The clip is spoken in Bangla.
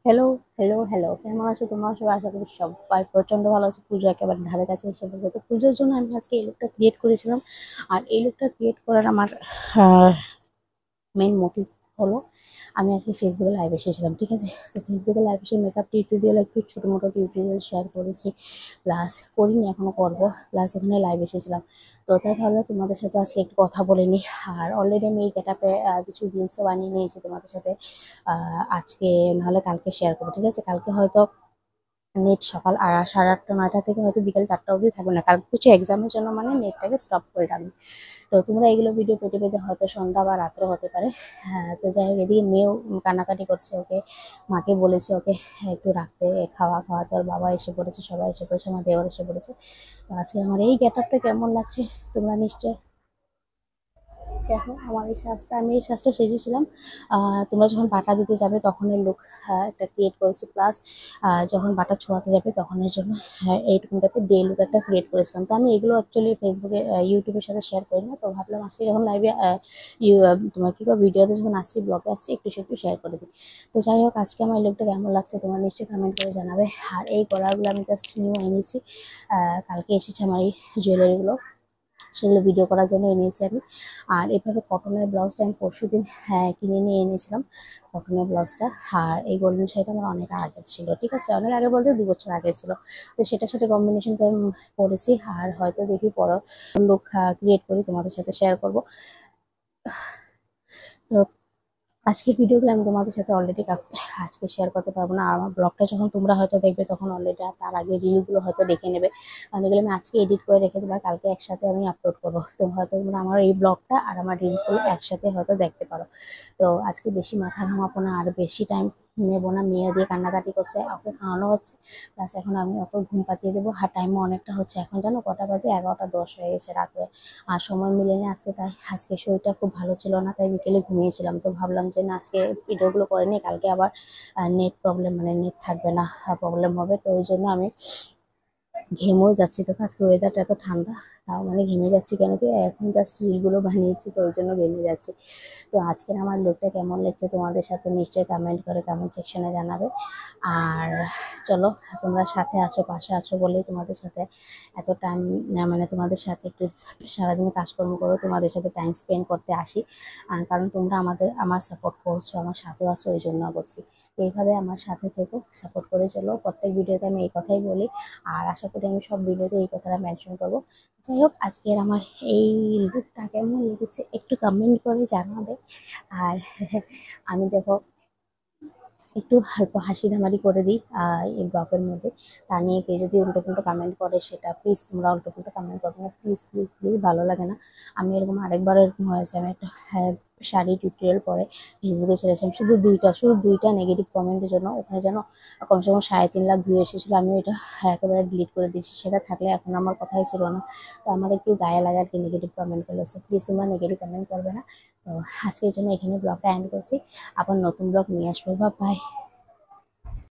Hello, hello, hello. কেমন আছো তোমরা সবাই? আশা করি সবাই প্রচন্ড ভালো আছো। পুজো একেবারে ধারে কাছে এসে পড়েছে। তো পুজোর জন্য আমি আজকে এই লুকটা ক্রিয়েট করেছিলাম। আর এই লুকটা ক্রিয়েট করার আমার মেইন মোটিভ হলো আমি আজকে ফেসবুকে লাইভ এসেছিলাম, ঠিক আছে? তো ফেসবুকে লাইভ এসে মেকআপ টিউটোরিয়াল একটু ছোটো মোটো টিউটোরিয়াল শেয়ার করেছি, প্লাস করিনি, এখনও করবো। প্লাস ওখানে লাইভ এসেছিলাম, তো তাই ভাবলাম তোমাদের সাথে আজকে একটু কথা বলে নিই। আর অলরেডি আমি এই গেটআপে কিছু রিলসও বানিয়ে নিয়েছি তোমাদের সাথে। আজকে নাহলে কালকে শেয়ার করবো, ঠিক আছে? কালকে হয়তো নেট সকাল 8:30-9টা থেকে হয়তো বিকেল 4টা অবধি থাকবে না, কারণ কিছু এক্সামের জন্য মানে নেটটাকে স্টপ করে রাখবে। তো তোমরা এগুলো ভিডিও পেতে পেতে হয়তো সন্ধ্যা বা রাত্র হতে পারে। হ্যাঁ, তো যাই হোক, এদিকে মেয়েও কান্নাকাটি করছে, ওকে মাকে বলেছে ওকে একটু রাখতে, খাওয়া খাওয়াতে। ওর বাবা এসে পড়েছে, সবাই এসে পড়েছে, আমার দেওর এসে পড়েছে। তো আজকে আমার এই গেটআপটা কেমন লাগছে তোমরা নিশ্চয় দেখো। আমার এই সাজটা, আমি এই সাজটা সেজেছিলাম তোমরা যখন বাটা দিতে যাবে তখনের লুক একটা ক্রিয়েট করেছি, প্লাস যখন বাটা ছোঁয়াতে যাবে তখনের জন্য এইরকম টাইপের ডে লুক একটা ক্রিয়েট করেছিলাম। তো আমি এগুলো অ্যাকচুয়ালি ফেসবুকে ইউটিউবের সাথে শেয়ার করি না, তো ভাবলাম আজকে যখন লাইভে তোমার কি ভিডিওতে যখন আসছি, ব্লগে আসছি, একটু একটু শেয়ার করে দিই। তো যাই হোক, আজকে আমার এই লুকটা কেমন লাগছে তোমরা নিশ্চয়ই কমেন্ট করে জানাবে। আর এই কলারগুলো আমি জাস্ট নিউ এনেছি, কালকে এসেছে আমার এই জুয়েলারিগুলো, সেগুলো ভিডিও করার জন্য এনেছি আমি। আর এভাবে কটনের ব্লাউজটা আমি পরশুদিন কিনে নিয়ে এনেছিলাম, কটনের ব্লাউজটা। আর এই গোল্ডেন শাড়িটা আমার অনেক আগে ছিল, ঠিক আছে? অনেক আগে বলতে 2 বছর আগে ছিল। তো সেটার সাথে কম্বিনেশন করে পরেছি। আর হয়তো দেখি পরও লুক ক্রিয়েট করি, তোমাদের সাথে শেয়ার করব। তো আজকের ভিডিওগুলো আমি তোমাদের সাথে অলরেডি আজকে শেয়ার করতে পারবো না। আর আমার ব্লগটা যখন তোমরা হয়তো দেখবে তখন অলরেডি তার আগে রিলগুলো হয়তো দেখে নেবে, কারণ এগুলো আমি আজকে এডিট করে রেখে দেবো, কালকে একসাথে আমি আপলোড করবো। তো হয়তো তোমরা আমার এই ব্লগটা আর আমার রিলসগুলো একসাথে হয়তো দেখতে পারো। তো আজকে বেশি মাথা ঘামাবো না, আর বেশি টাইম নেবো না। মেয়ে দিয়ে কান্নাকাটি করছে, ওকে খাওয়ানো হচ্ছে, প্লাস এখন আমি ওকে ঘুম পাতিয়ে দেবো। আর টাইমও অনেকটা হচ্ছে, এখন জানো কটা বাজে? 11টা 10 হয়ে গেছে রাতে। আর সময় মিলেনি আজকে, তাই আজকে শরীরটা খুব ভালো ছিল না, তাই বিকেলে ঘুমিয়েছিলাম। তো ভাবলাম যে না, আজকে ভিডিওগুলো করে নিই, কালকে আবার নেট প্রবলেম, মানে নেট থাকবে না, প্রবলেম হবে। তো ওই জন্য আমি ঘেমেও যাচ্ছি। দেখো আজকে ওয়েদারটা এত ঠান্ডা, তাও মানে ঘেমে যাচ্ছি কেন কি, এখন জাস্ট রিলগুলো বানিয়েছি, তো ওই জন্য ঘেমে যাচ্ছি। তো আজকের আমার লুকটা কেমন লাগছে তোমাদের সাথে নিশ্চয়ই কমেন্ট করে কমেন্ট সেকশনে জানাবে। আর চলো, তোমরা সাথে আছো, পাশে আছো বলেই তোমাদের সাথে এত টাইম, মানে তোমাদের সাথে একটু সারাদিনে কাজকর্ম করো, তোমাদের সাথে টাইম স্পেন্ড করতে আসি। কারণ তোমরা আমার সাপোর্ট করছো, আমার সাথে আছো, ওই জন্য করছি। তো এইভাবে আমার সাথে থেকো, সাপোর্ট করে চলো। প্রত্যেক ভিডিওতে আমি এই কথাই বলি, আর আশা করি আমি সব ভিডিওতে এই কথাটা মেনশন করবো। যাই হোক, আজকের আমার এই লুকটা কেমন লেগেছে একটু কমেন্ট করে জানাবে। আর আমি দেখো একটু অল্প হাসি ধামারি করে দিই এই ব্লগের মধ্যে। তা নিয়ে কেউ যদি উল্টো পুল্টো কমেন্ট করে, সেটা প্লিজ তোমরা উল্টো পুল্টো কমেন্ট করবে না, প্লিজ প্লিজ প্লিজ, ভালো লাগে না। আমি এরকম আরেকবার এরকম হয়েছে, আমি একটা শাড়ি টিউটোরিয়াল পরে ফেসবুকে ছেড়েছিলাম, শুধু দুইটা নেগেটিভ কমেন্টের জন্য। ওখানে যেন কমসে কম 3.5 লাখ ভিউ এসেছিলো, আমি এটা একেবারে ডিলিট করে দিয়েছি। সেটা থাকলে এখন আমার কথাই ছিল না। তো আমার একটু গায়ে লাগে আর কি নেগেটিভ কমেন্ট করলে, সো প্লিজ তোমরা নেগেটিভ কমেন্ট করবে না। তো আজকের জন্য এখানে ব্লগটা এন্ড করছি, আবার নতুন ব্লগ নিয়ে আসবো। বাই।